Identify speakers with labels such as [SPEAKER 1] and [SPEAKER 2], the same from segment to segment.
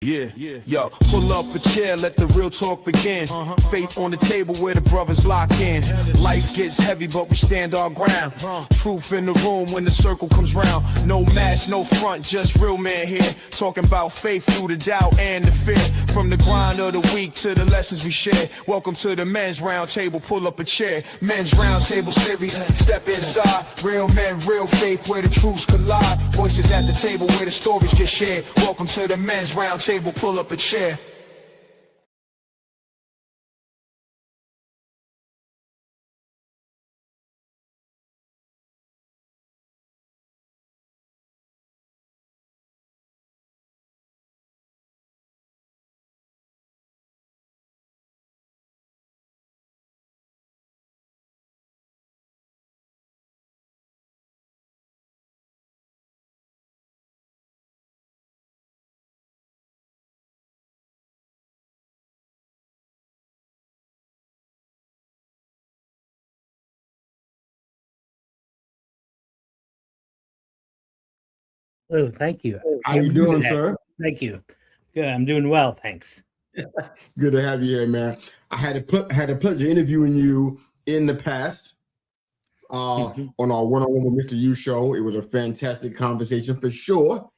[SPEAKER 1] Yo, pull up a chair, let the real talk begin. Faith on the table where the brothers lock in. Life gets heavy, but we stand our ground. Truth in the room when the circle comes round. No mask, no front, just real man here. Talking about faith through the doubt and the fear. From the grind of the week to the lessons we share. Welcome to the men's round table, pull up a chair. Men's round table series, step inside. Real men, real faith where the truths collide. Voices at the table where the stories get shared. Welcome to the men's round table, pull up a chair.
[SPEAKER 2] Oh, thank you.
[SPEAKER 3] How you doing, sir?
[SPEAKER 2] Thank you. Good. I'm doing well, thanks.
[SPEAKER 3] Good to have you here, man. I had the pleasure interviewing you in the past on our one-on-one with Mr. U show. It was a fantastic conversation for sure.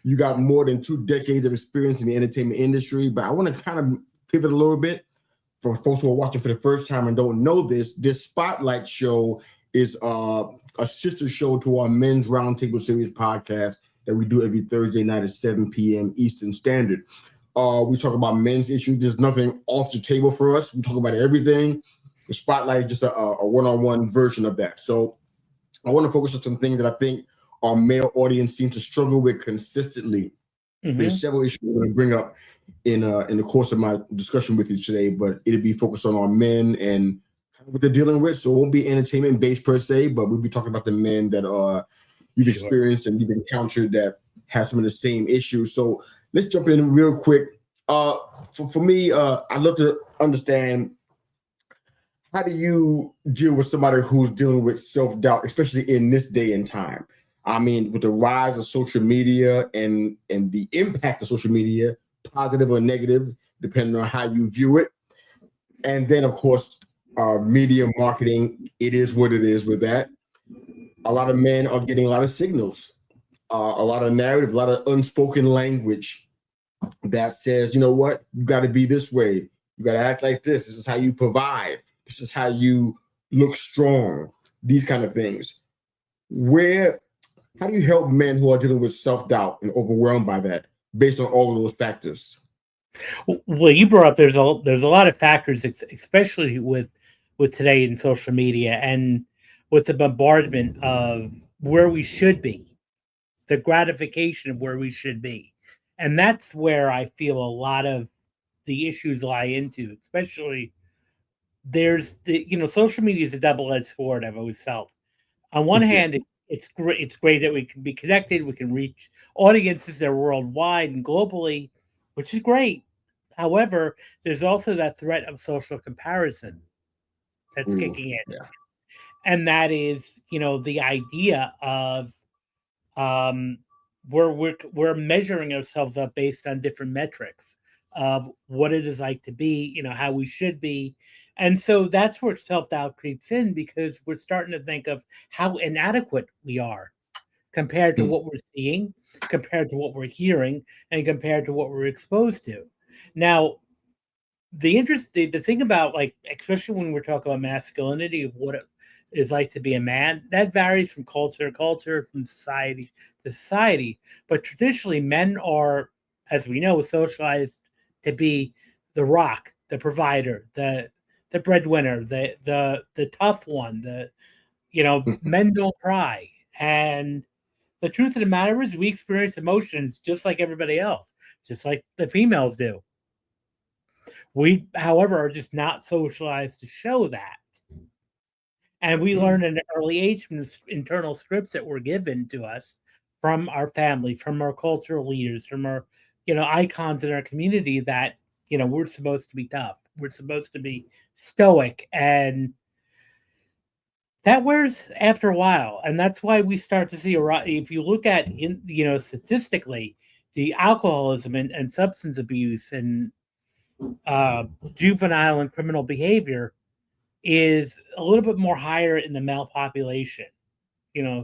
[SPEAKER 3] You got more than 2 decades of experience in the entertainment industry, but I want to kind of pivot a little bit for folks who are watching for the first time and don't know this. This Spotlight show is a sister show to our Men's Roundtable Series podcast that we do every Thursday night at 7 p.m. Eastern Standard. We talk about men's issues. There's nothing off the table for us. We talk about everything. The Spotlight is just a one-on-one version of that. So I want to focus on some things that I think our male audience seems to struggle with consistently. There's several issues I'm going to bring up in the course of my discussion with you today, but it'll be focused on our men and what they're dealing with. So it won't be entertainment-based per se, but we'll be talking about the men that you've experienced and you've encountered that have some of the same issues. So let's jump in real quick. For me, I'd love to understand, how do you deal with somebody who's dealing with self-doubt, especially in this day and time? I mean, with the rise of social media and the impact of social media, positive or negative, depending on how you view it. And then, of course, media marketing, it is what it is with that. A lot of men are getting a lot of signals, a lot of narrative, a lot of unspoken language that says, you know what, you got to be this way. You got to act like this. This is how you provide. This is how you look strong. These kind of things. How do you help men who are dealing with self-doubt and overwhelmed by that based on all of those factors?
[SPEAKER 2] Well, you brought up there's a lot of factors, especially with today in social media and with the bombardment of where we should be, the gratification of where we should be. And that's where I feel a lot of the issues lie into, especially there's social media is a double-edged sword, I've always felt. On one hand, it's great that we can be connected, we can reach audiences that are worldwide and globally, which is great. However, there's also that threat of social comparison that's kicking in.
[SPEAKER 3] Yeah.
[SPEAKER 2] And that is, the idea of we're measuring ourselves up based on different metrics of what it is like to be, how we should be. And so that's where self-doubt creeps in, because we're starting to think of how inadequate we are compared to what we're seeing, compared to what we're hearing, and compared to what we're exposed to. Now, the thing about, like, especially when we're talking about masculinity, of what it is like to be a man, that varies from culture to culture, from society to society. But traditionally, men are, as we know, socialized to be the rock, the provider, the breadwinner, the tough one, men don't cry. And the truth of the matter is, we experience emotions just like everybody else, just like the females do. We, however, are just not socialized to show that. And we learn at an early age from the internal scripts that were given to us from our family, from our cultural leaders, from our, icons in our community, that, we're supposed to be tough. We're supposed to be stoic. And that wears after a while. And that's why we start to see if you look at, statistically, the alcoholism and substance abuse and juvenile and criminal behavior is a little bit more higher in the male population,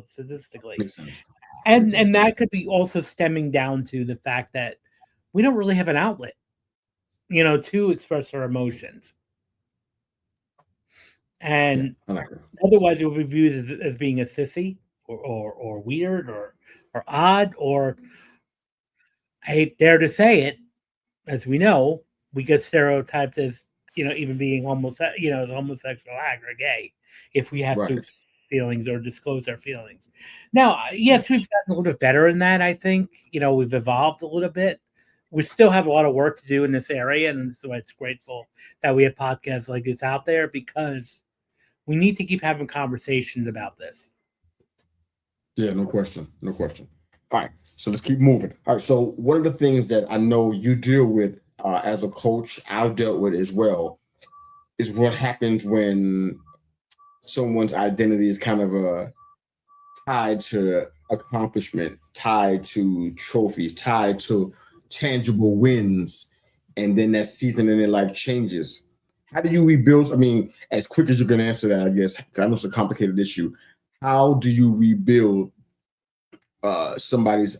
[SPEAKER 2] statistically.
[SPEAKER 3] Makes sense.
[SPEAKER 2] And that could be also stemming down to the fact that we don't really have an outlet, to express our emotions. And otherwise it would be viewed as being a sissy or weird or odd, or I dare to say it, as we know, we get stereotyped as, even being as a homosexual act or gay if we have to express feelings or disclose our feelings. Now, yes, we've gotten a little bit better in that. I think, we've evolved a little bit. We still have a lot of work to do in this area, and that's why it's grateful that we have podcasts like this out there, because we need to keep having conversations about this.
[SPEAKER 3] Yeah, no question. All right, so let's keep moving. All right, so one of the things that I know you deal with as a coach, I've dealt with as well, is what happens when someone's identity is kind of tied to accomplishment, tied to trophies, tied to tangible wins, and then that season in their life changes. How do you rebuild? I mean, as quick as you can answer that, I guess, I know it's a complicated issue. How do you rebuild somebody's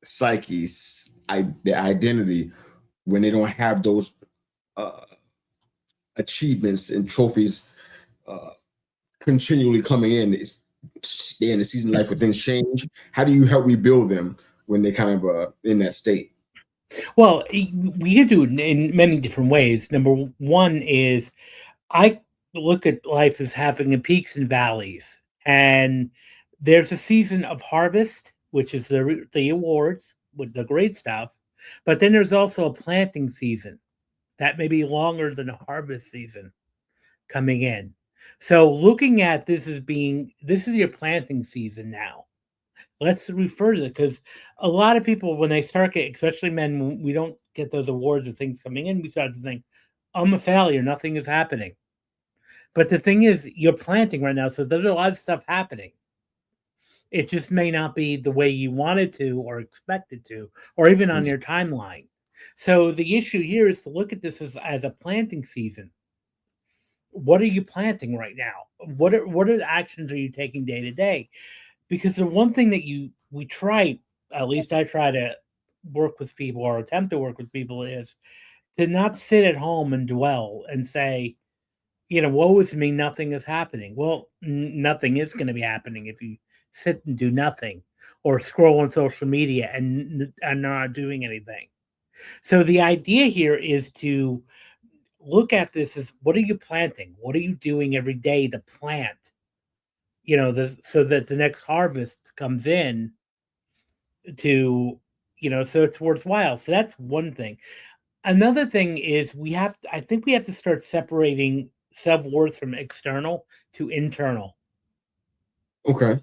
[SPEAKER 3] psyche's their identity when they don't have those achievements and trophies continually coming in? They're in the season of life where things change. How do you help rebuild them when they're kind of in that state?
[SPEAKER 2] Well, we can do it in many different ways. Number one is I look at life as having peaks and valleys, and there's a season of harvest, which is the awards with the great stuff, but then there's also a planting season that may be longer than a harvest season coming in. So looking at this as being, this is your planting season now. Let's refer to it, because a lot of people, when they start getting, especially men, when we don't get those awards or things coming in, we start to think, I'm a failure, nothing is happening. But the thing is, you're planting right now, so there's a lot of stuff happening. It just may not be the way you wanted to or expected to, or even on your timeline. So the issue here is to look at this as a planting season. What are you planting right now? What are the actions are you taking day to day? Because the one thing that we try, at least I try to work with people or attempt to work with people, is to not sit at home and dwell and say, woe is me, nothing is happening. Well, nothing is going to be happening if you sit and do nothing or scroll on social media and not doing anything. So the idea here is to look at this as, what are you planting? What are you doing every day to plant? So that the next harvest comes in to, so it's worthwhile. So that's one thing. Another thing is I think we have to start separating self-worth from external to internal.
[SPEAKER 3] Okay.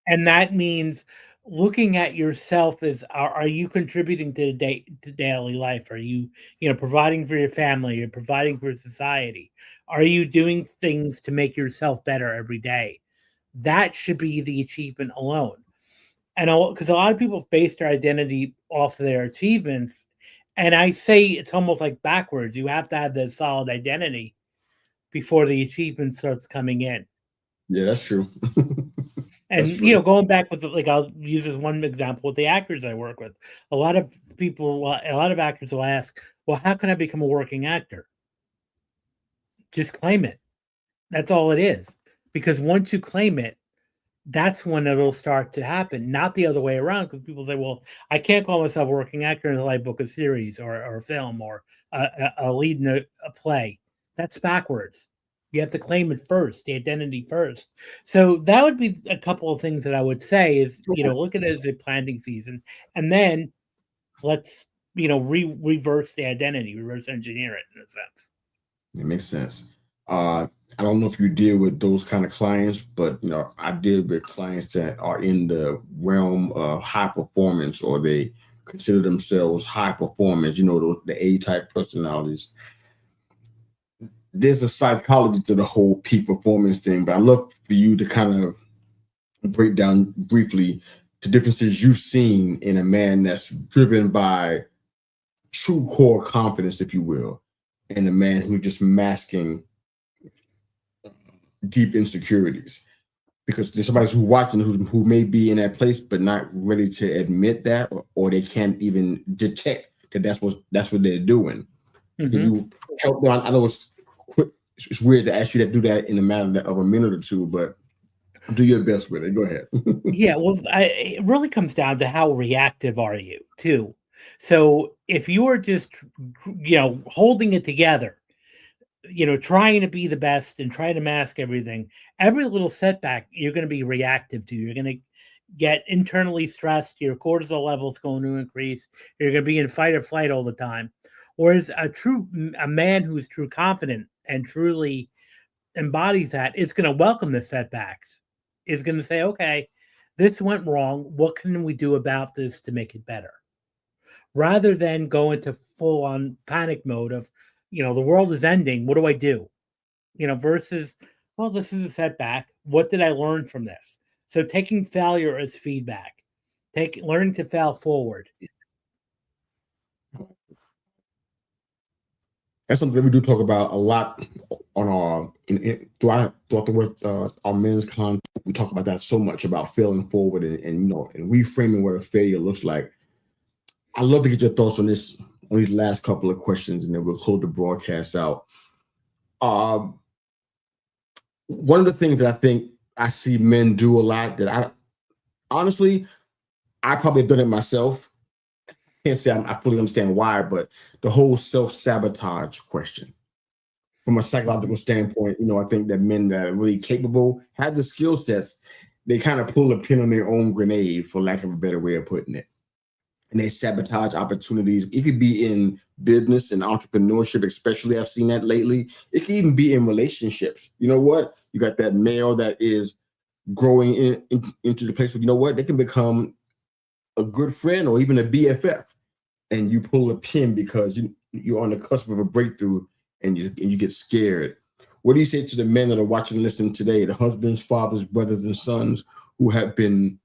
[SPEAKER 2] And that means looking at yourself as, are you contributing to daily life? Are you, providing for your family? You're providing for society? Are you doing things to make yourself better every day? That should be the achievement alone. And because a lot of people base their identity off of their achievements. And I say it's almost like backwards. You have to have the solid identity before the achievement starts coming in.
[SPEAKER 3] Yeah, that's true.
[SPEAKER 2] And, going back with, I'll use this one example with the actors I work with. A lot of actors will ask, well, how can I become a working actor? Just claim it. That's all it is. Because once you claim it, that's when it'll start to happen, not the other way around. Because people say, well, I can't call myself a working actor until I book a series or a film or a lead in a play. That's backwards. You have to claim it first, the identity first. So that would be a couple of things that I would say is, look at it as a planting season. And then let's, reverse the identity, reverse engineer it in a sense.
[SPEAKER 3] It makes sense. I don't know if you deal with those kind of clients, but I deal with clients that are in the realm of high performance, or they consider themselves high performance, the A-type personalities. There's a psychology to the whole peak performance thing, but I'd love for you to kind of break down briefly the differences you've seen in a man that's driven by true core confidence, if you will, and a man who's just masking deep insecurities. Because there's somebody who's watching who may be in that place but not ready to admit that, or they can't even detect that that's what they're doing. Can you help them? I know it's weird to ask you to do that in a matter of a minute or two, but do your best with it. Go ahead.
[SPEAKER 2] Yeah, well, it really comes down to how reactive are you too. So if you are just, holding it together, trying to be the best and trying to mask everything, every little setback you're going to be reactive to. You're going to get internally stressed. Your cortisol levels going to increase. You're going to be in fight or flight all the time. Whereas a man who's true confident and truly embodies that is going to welcome the setbacks. Is going to say, okay, this went wrong. What can we do about this to make it better? Rather than go into full on panic mode of, the world is ending. What do I do? Versus, well, this is a setback. What did I learn from this? So taking failure as feedback, learning to fail forward.
[SPEAKER 3] That's something that we do talk about a lot on our throughout the work, our men's con. We talk about that so much about failing forward and reframing what a failure looks like. I'd love to get your thoughts on these last couple of questions, and then we'll close the broadcast out. One of the things that I think I see men do a lot that I honestly probably have done it myself. Can't say I fully understand why, but the whole self-sabotage question. From a psychological standpoint, I think that men that are really capable have the skill sets. They kind of pull a pin on their own grenade, for lack of a better way of putting it. And they sabotage opportunities. It could be in business and entrepreneurship, especially. I've seen that lately. It could even be in relationships. You know what? You got that male that is growing into the place where, they can become a good friend or even a BFF. And you pull a pin because you're on the cusp of a breakthrough and you get scared. What do you say to the men that are watching and listening today, the husbands, fathers, brothers, and sons who have been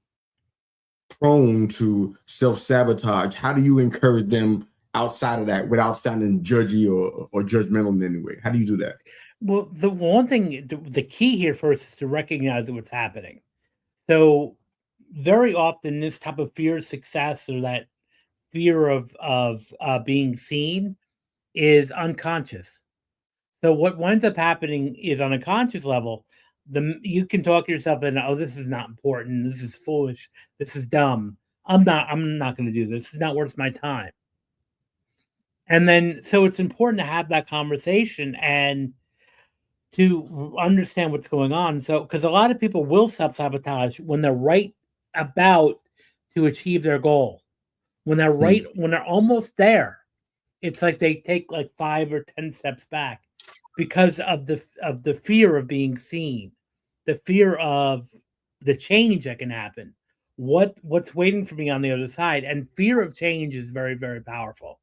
[SPEAKER 3] prone to self-sabotage? How do you encourage them outside of that without sounding judgy or judgmental in any way? How do you do that?
[SPEAKER 2] Well, the one thing, the key here first is to recognize what's happening. So very often this type of fear of success or that fear of being seen is unconscious. So what winds up happening is on a conscious level, you can talk yourself into, oh, this is not important. This is foolish. This is dumb. I'm not going to do this. This is not worth my time. And then, so it's important to have that conversation and to understand what's going on. So, because a lot of people will self-sabotage when they're right about to achieve their goal. When they're when they're almost there, it's like they take like 5 or 10 steps back because of the fear of being seen, the fear of the change that can happen, what's waiting for me on the other side. And fear of change is very, very powerful.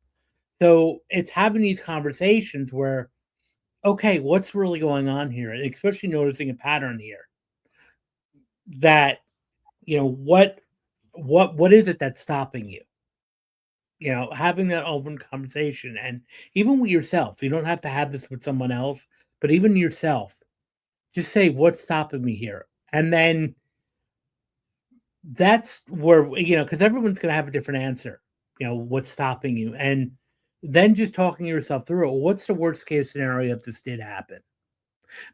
[SPEAKER 2] So it's having these conversations where, okay, what's really going on here? And especially noticing a pattern here that, what is it that's stopping you? Having that open conversation, and even with yourself. You don't have to have this with someone else, but even yourself, just say, what's stopping me here? And then that's where, because everyone's going to have a different answer, what's stopping you. And then just talking yourself through it. What's the worst case scenario if this did happen?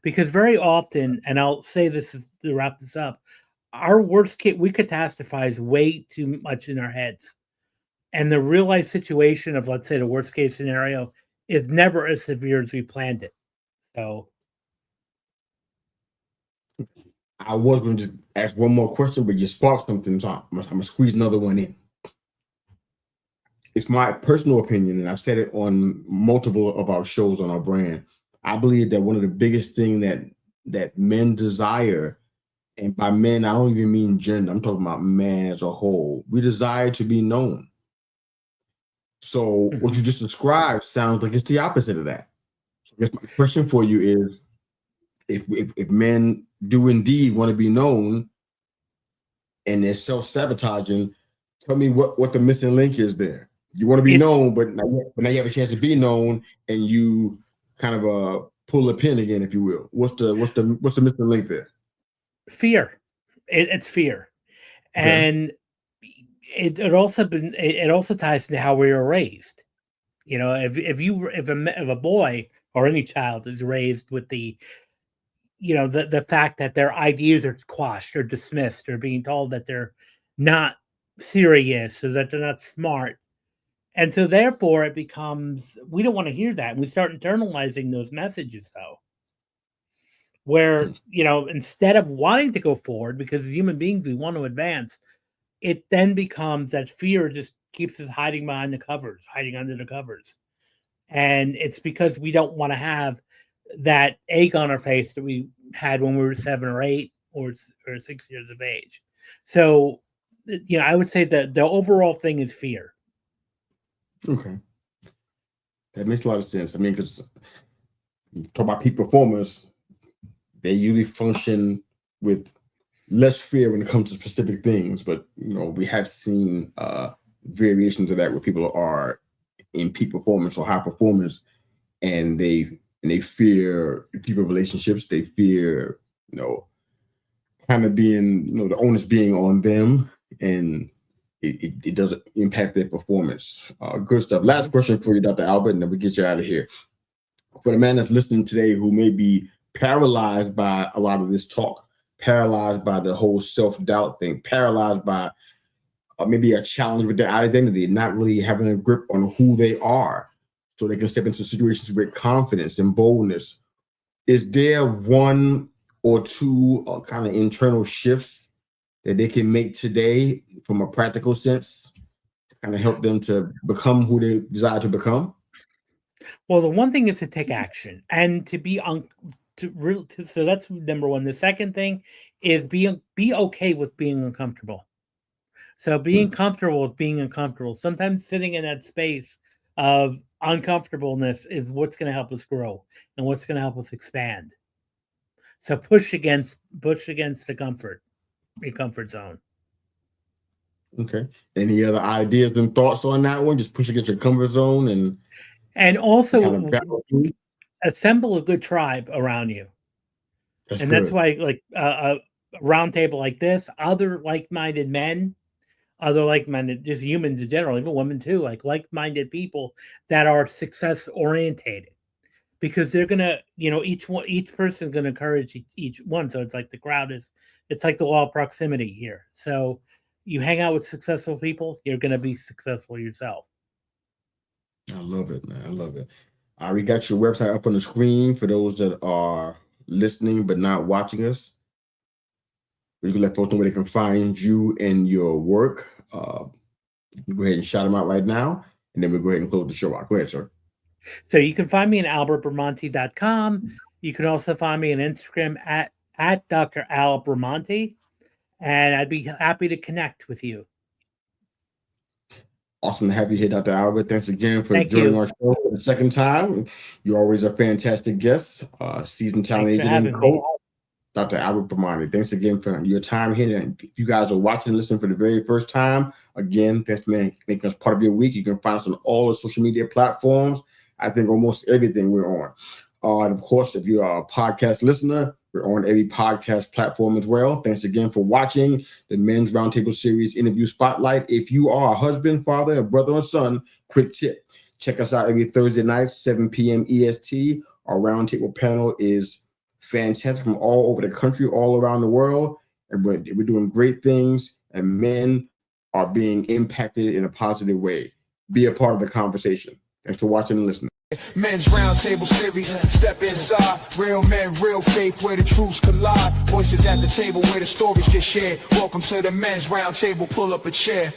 [SPEAKER 2] Because very often, and I'll say this to wrap this up, our worst case, we catastrophize way too much in our heads. And the real life situation of, let's say, the worst case scenario is never as severe as we planned it. So
[SPEAKER 3] I was going to just ask one more question, but you sparked something, so I'm going to squeeze another one in. It's my personal opinion, and I've said it on multiple of our shows on our brand. I believe that one of the biggest things that men desire, and by men, I don't even mean gender, I'm talking about man as a whole. We desire to be known. So what you just described sounds like it's the opposite of that. So I guess my question for you is, if men do indeed want to be known, and they're self-sabotaging. Tell me what the missing link is there. You want to be known, but now you have a chance to be known, and you kind of pull the pin again, if you will. What's the missing link there?
[SPEAKER 2] Fear. It's fear, and it also ties into how we were raised. You know, if a boy or any child is raised with the fact that their ideas are quashed or dismissed, or being told that they're not serious or that they're not smart, and so therefore it becomes, we don't want to hear that, and we start internalizing those messages, though, where instead of wanting to go forward, because as human beings we want to advance, it then becomes that fear just keeps us hiding behind the covers, hiding under the covers. And it's because we don't want to have that egg on our face that we had when we were 7 or 8 or 6 years of age. So, I would say that the overall thing is fear.
[SPEAKER 3] Okay. That makes a lot of sense. I mean, because talk about peak performers, they usually function with less fear when it comes to specific things, but we have seen variations of that where people are in peak performance or high performance, and they fear deeper relationships. They fear kind of being the onus being on them, and it doesn't impact their performance. Good stuff. Last question for you, Dr. Albert, and then we get you out of here. For the man that's listening today who may be paralyzed by a lot of this talk, paralyzed by the whole self-doubt thing, paralyzed by maybe a challenge with their identity, not really having a grip on who they are so they can step into situations with confidence and boldness. Is there one or two kind of internal shifts that they can make today from a practical sense to kind of help them to become who they desire to become?
[SPEAKER 2] Well, the one thing is to take action and to be so that's number one. The second thing is be okay with being uncomfortable. So being comfortable with being uncomfortable. Sometimes sitting in that space of uncomfortableness is what's going to help us grow and what's going to help us expand. So push against the your comfort zone.
[SPEAKER 3] Okay. Any other ideas and thoughts on that one? Just push against your comfort zone
[SPEAKER 2] and also assemble a good tribe around you. That's why, like a round table like this, other like-minded men, other like-minded, just humans in general, even women too, like-minded people that are success orientated, because they're gonna, each person gonna encourage each one. So it's like it's like the law of proximity here. So you hang out with successful people, you're gonna be successful yourself.
[SPEAKER 3] I love it, man. I love it. We got your website up on the screen for those that are listening but not watching us. You can let folks know where they can find you and your work. You go ahead and shout them out right now, and then we'll go ahead and close the show out. Go ahead, sir.
[SPEAKER 2] So you can find me at albertbramante.com. You can also find me on Instagram at Dr. Al Bramante, and I'd be happy to connect with you.
[SPEAKER 3] Awesome to have you here, Dr. Albert. Thanks again for joining our show for the second time. You're always a fantastic guest, seasoned talent agent and coach, Dr. Albert Bramante. Thanks again for your time here. And if you guys are watching and listening for the very first time, again, thanks for making us part of your week. You can find us on all the social media platforms. I think almost everything we're on. And of course, if you're a podcast listener, we're on every podcast platform as well. Thanks again for watching the Men's Roundtable Series Interview Spotlight. If you are a husband, father, a brother, or son, quick tip. Check us out every Thursday night, 7 p.m. EST. Our roundtable panel is fantastic from all over the country, all around the world. And we're doing great things, and men are being impacted in a positive way. Be a part of the conversation. Thanks for watching and listening.
[SPEAKER 1] Men's Roundtable Series, step inside. Real men, real faith, where the truths collide. Voices at the table where the stories get shared. Welcome to the Men's Roundtable, pull up a chair.